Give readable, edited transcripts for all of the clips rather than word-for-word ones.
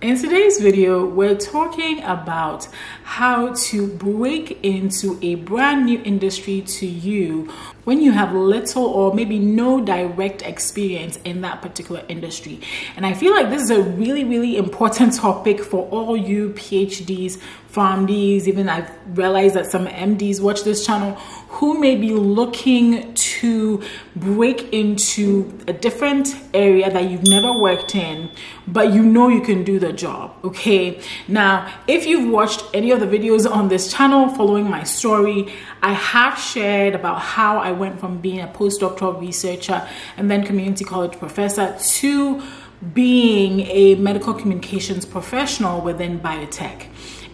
In today's video, we're talking about how to break into a brand new industry to you when you have little or maybe no direct experience in that particular industry. And I feel like this is a really important topic for all you PhDs, PharmDs, even I've realized that some MDs watch this channel who may be looking to break into a different area that you've never worked in, but you know you can do the job, okay? Now, if you've watched any of the videos on this channel following my story, I have shared about how I went from being a postdoctoral researcher and then community college professor to being a medical communications professional within biotech.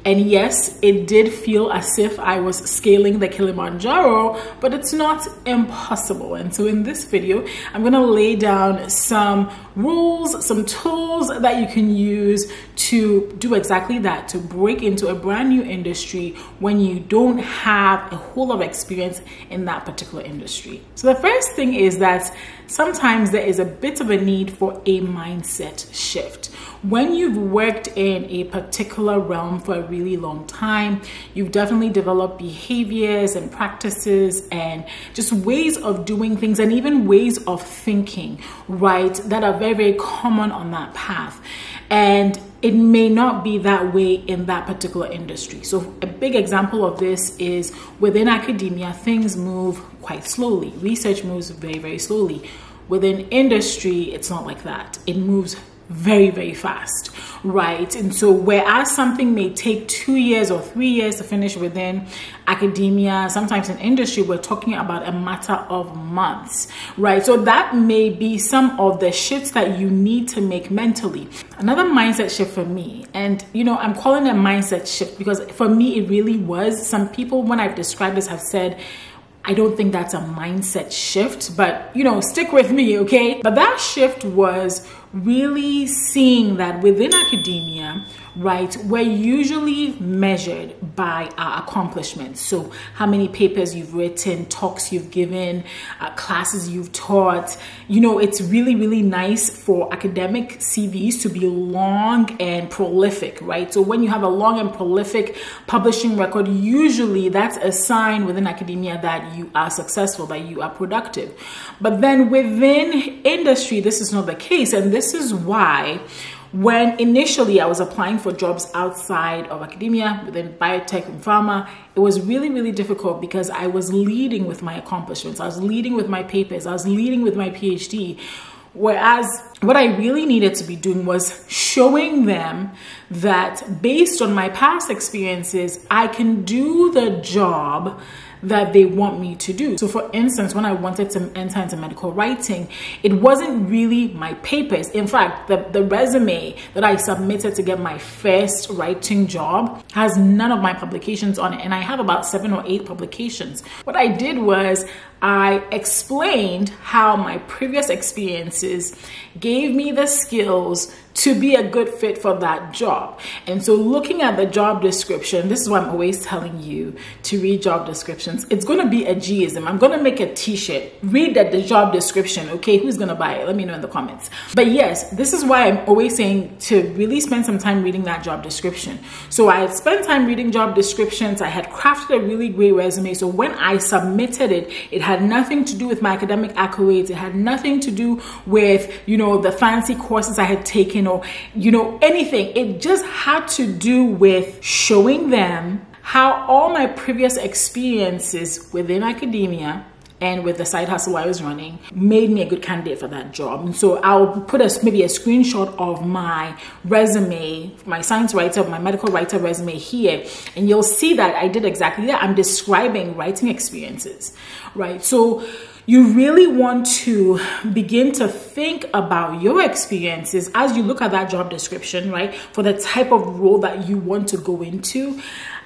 And yes, it did feel as if I was scaling the Kilimanjaro, but it's not impossible. And so in this video, I'm gonna lay down some rules, some tools that you can use to do exactly that, to break into a brand new industry when you don't have a whole lot of experience in that particular industry. So the first thing is that sometimes there is a bit of a need for a mindset shift. When you've worked in a particular realm for a really long time, you've definitely developed behaviors and practices and just ways of doing things and even ways of thinking, right, that are very common on that path. And it may not be that way in that particular industry. So a big example of this is within academia, things move quite slowly. Research moves very slowly. Within industry, it's not like that. It moves very fast, right? And so whereas something may take 2 years or 3 years to finish within academia, sometimes in industry, we're talking about a matter of months, right? So that may be some of the shifts that you need to make mentally. Another mindset shift for me, and I'm calling it a mindset shift because for me, it really was. Some people, when I've described this, have said, I don't think that's a mindset shift, but stick with me, okay? But that shift was really seeing that within academia, right, we're usually measured by our accomplishments. So how many papers you've written, talks you've given, classes you've taught. It's really nice for academic CVs to be long and prolific, right? So when you have a long and prolific publishing record, usually that's a sign within academia that you are successful, that you are productive. But then within industry, this is not the case. And this is why when initially I was applying for jobs outside of academia, within biotech and pharma, it was really difficult because I was leading with my accomplishments. I was leading with my papers. I was leading with my PhD. Whereas what I really needed to be doing was showing them that based on my past experiences, I can do the job that they want me to do. So for instance, when I wanted to enter into medical writing, it wasn't really my papers. In fact, the resume that I submitted to get my first writing job has none of my publications on it. And I have about 7 or 8 publications. What I did was I explained how my previous experiences gave me the skills to be a good fit for that job. And so looking at the job description, this is why I'm always telling you to read job descriptions. It's going to be a G-ism. I'm going to make a t-shirt. Read the job description, okay? Who's going to buy it? Let me know in the comments. But yes, this is why I'm always saying to really spend some time reading that job description. So I had spent time reading job descriptions. I had crafted a really great resume. So when I submitted it, it had nothing to do with my academic accolades. It had nothing to do with, the fancy courses I had taken or, anything. It just had to do with showing them how all my previous experiences within academia and with the side hustle I was running made me a good candidate for that job. And so I'll put maybe a screenshot of my resume, my science writer, my medical writer resume here, and you'll see that I did exactly that. I'm describing writing experiences, right? So you really want to begin to think about your experiences as you look at that job description, right? For the type of role that you want to go into.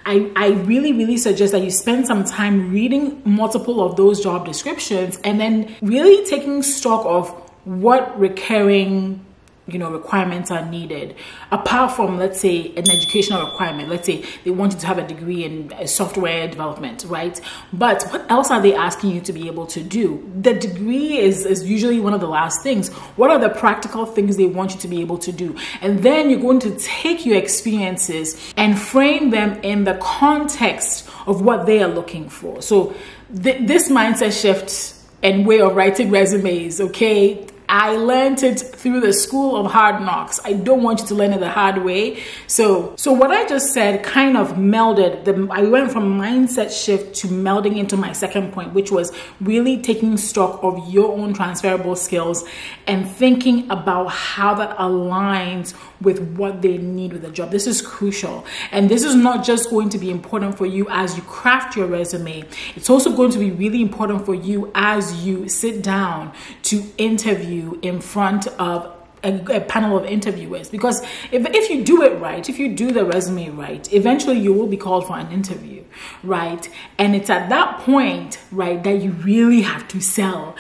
I really suggest that you spend some time reading multiple of those job descriptions and then really taking stock of what recurring requirements are needed, apart from, let's say, an educational requirement. Let's say they want you to have a degree in software development, right? But what else are they asking you to be able to do? The degree is usually one of the last things. What are the practical things they want you to be able to do? And then you're going to take your experiences and frame them in the context of what they are looking for. So this mindset shift and way of writing resumes, okay, I learned it through the school of hard knocks. I don't want you to learn it the hard way. So what I just said kind of melded. I went from mindset shift to melding into my second point, which was really taking stock of your own transferable skills and thinking about how that aligns with what they need with the job. This is crucial. And this is not just going to be important for you as you craft your resume. It's also going to be really important for you as you sit down to interview in front of a panel of interviewers, because if you do it right, if you do the resume right, eventually you will be called for an interview, right? And it's at that point, right, that you really have to sell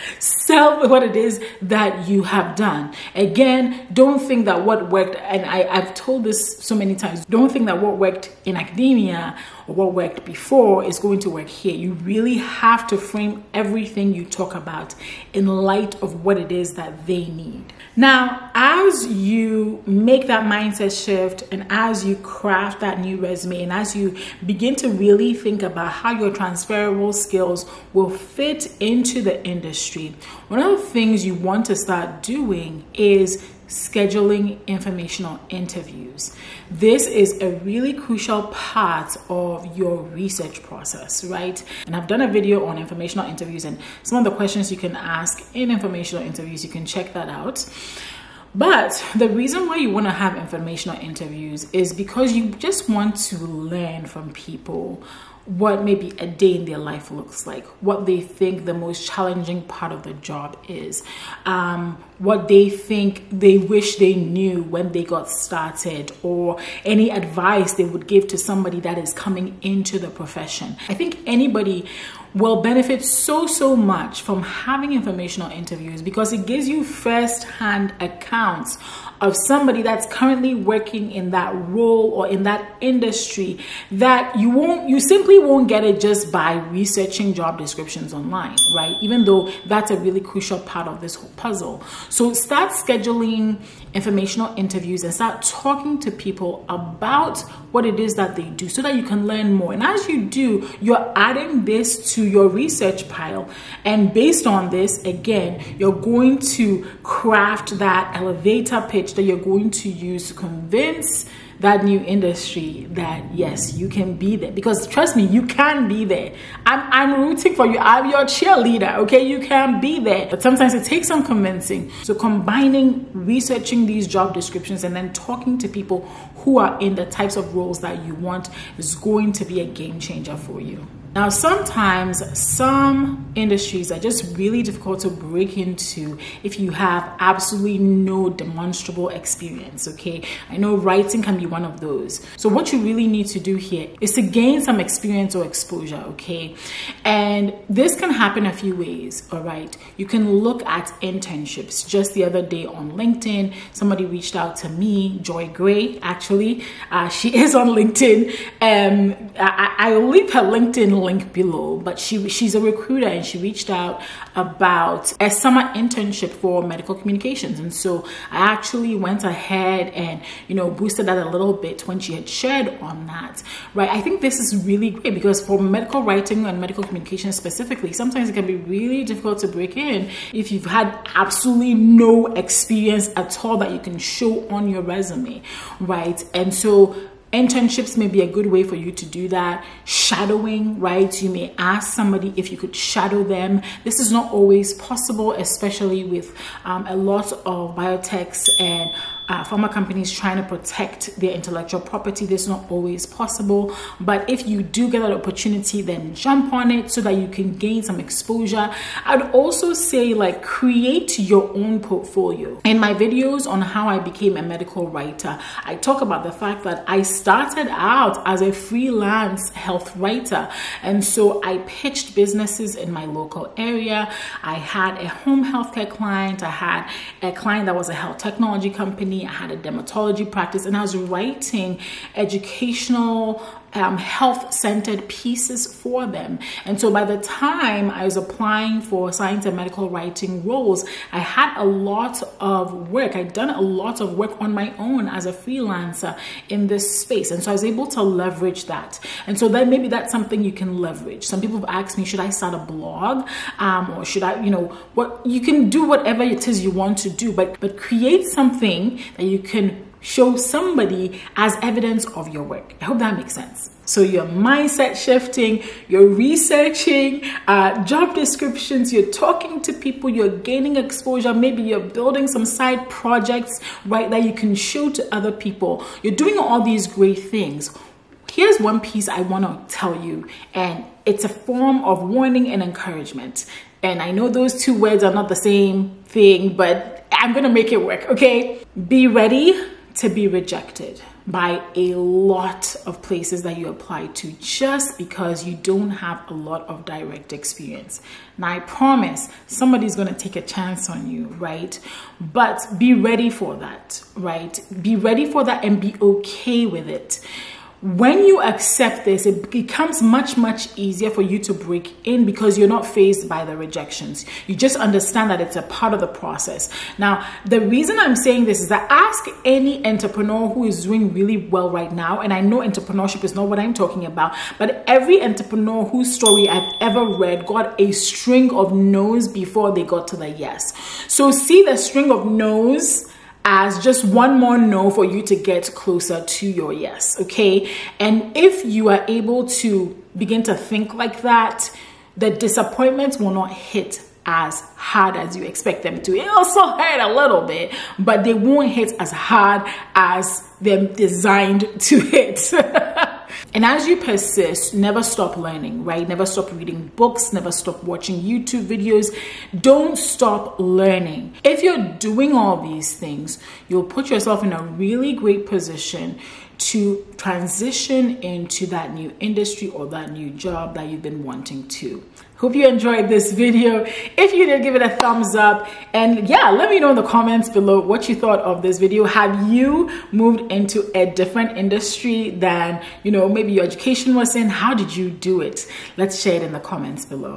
what it is that you have done. Again, don't think that what worked, and I've told this so many times, don't think that what worked in academia or what worked before is going to work here. You really have to frame everything you talk about in light of what it is that they need. Now, as you make that mindset shift and as you craft that new resume and as you begin to really think about how your transferable skills will fit into the industry, one of the things you want to start doing is scheduling informational interviews. This is a really crucial part of your research process, right? And I've done a video on informational interviews and some of the questions you can ask in informational interviews. You can check that out. But the reason why you want to have informational interviews is because you just want to learn from people what maybe a day in their life looks like, what they think the most challenging part of the job is, what they think they wish they knew when they got started, or any advice they would give to somebody that is coming into the profession. I think anybody will benefit so much from having informational interviews because it gives you first-hand accounts of somebody that's currently working in that role or in that industry that you simply won't get it just by researching job descriptions online, right? Even though that's a really crucial part of this whole puzzle. So start scheduling informational interviews and start talking to people about what it is that they do so that you can learn more. And as you do, you're adding this to your research pile. And based on this, again, you're going to craft that elevator pitch that you're going to use to convince that new industry that yes, you can be there. Because trust me, you can be there. I'm rooting for you. I'm your cheerleader, okay? You can be there. But sometimes it takes some convincing. So combining researching these job descriptions and then talking to people who are in the types of roles that you want is going to be a game changer for you. Now, sometimes some industries are just really difficult to break into if you have absolutely no demonstrable experience, okay? I know writing can be one of those. So what you really need to do here is to gain some experience or exposure, okay? And this can happen a few ways, all right? You can look at internships. Just the other day on LinkedIn, somebody reached out to me, Joy Gray, actually. She is on LinkedIn. I'll leave her LinkedIn link below, but she's a recruiter and she reached out about a summer internship for medical communications. And so I actually went ahead and, boosted that a little bit when she had shared on that, right? I think this is really great because for medical writing and medical communication specifically, sometimes it can be really difficult to break in if you've had absolutely no experience at all that you can show on your resume, right? And so internships may be a good way for you to do that. Shadowing, right? You may ask somebody if you could shadow them. This is not always possible, especially with a lot of biotechs and pharma companies trying to protect their intellectual property. This is not always possible, but if you do get that opportunity, then jump on it so that you can gain some exposure. I'd also say, like, create your own portfolio. In my videos on how I became a medical writer, I talk about the fact that I started out as a freelance health writer, and so I pitched businesses in my local area. I had a home healthcare client, I had a client that was a health technology company, I had a dermatology practice, and I was writing educational health-centered pieces for them. And so by the time I was applying for science and medical writing roles, I had a lot of work. I'd done a lot of work on my own as a freelancer in this space. And so I was able to leverage that. And so then maybe that's something you can leverage. Some people have asked me, should I start a blog? Or should I, what you can do whatever it is you want to do, but create something that you can show somebody as evidence of your work. I hope that makes sense. So you're mindset shifting, you're researching job descriptions, you're talking to people, you're gaining exposure, maybe you're building some side projects, right, that you can show to other people. You're doing all these great things. Here's one piece I want to tell you, and it's a form of warning and encouragement. And I know those two words are not the same thing, but I'm going to make it work, okay? Be ready to be rejected by a lot of places that you apply to just because you don't have a lot of direct experience. Now, I promise somebody's going to take a chance on you, right? But be ready for that, right? Be ready for that and be okay with it. When you accept this, it becomes much, much easier for you to break in because you're not faced by the rejections. You just understand that it's a part of the process. Now, the reason I'm saying this is that ask any entrepreneur who is doing really well right now, and I know entrepreneurship is not what I'm talking about, but every entrepreneur whose story I've ever read got a string of no's before they got to the yes. So see the string of no's as just one more no for you to get closer to your yes, okay? And if you are able to begin to think like that, the disappointments will not hit as hard as you expect them to. It'll also hurt a little bit, but they won't hit as hard as they're designed to hit. And as you persist, never stop learning, right? Never stop reading books, never stop watching YouTube videos. Don't stop learning. If you're doing all these things, you'll put yourself in a really great position to transition into that new industry or that new job that you've been wanting to. Hope you enjoyed this video. If you did, give it a thumbs up. And yeah, let me know in the comments below what you thought of this video. Have you moved into a different industry than, maybe your education was in? How did you do it? Let's share it in the comments below.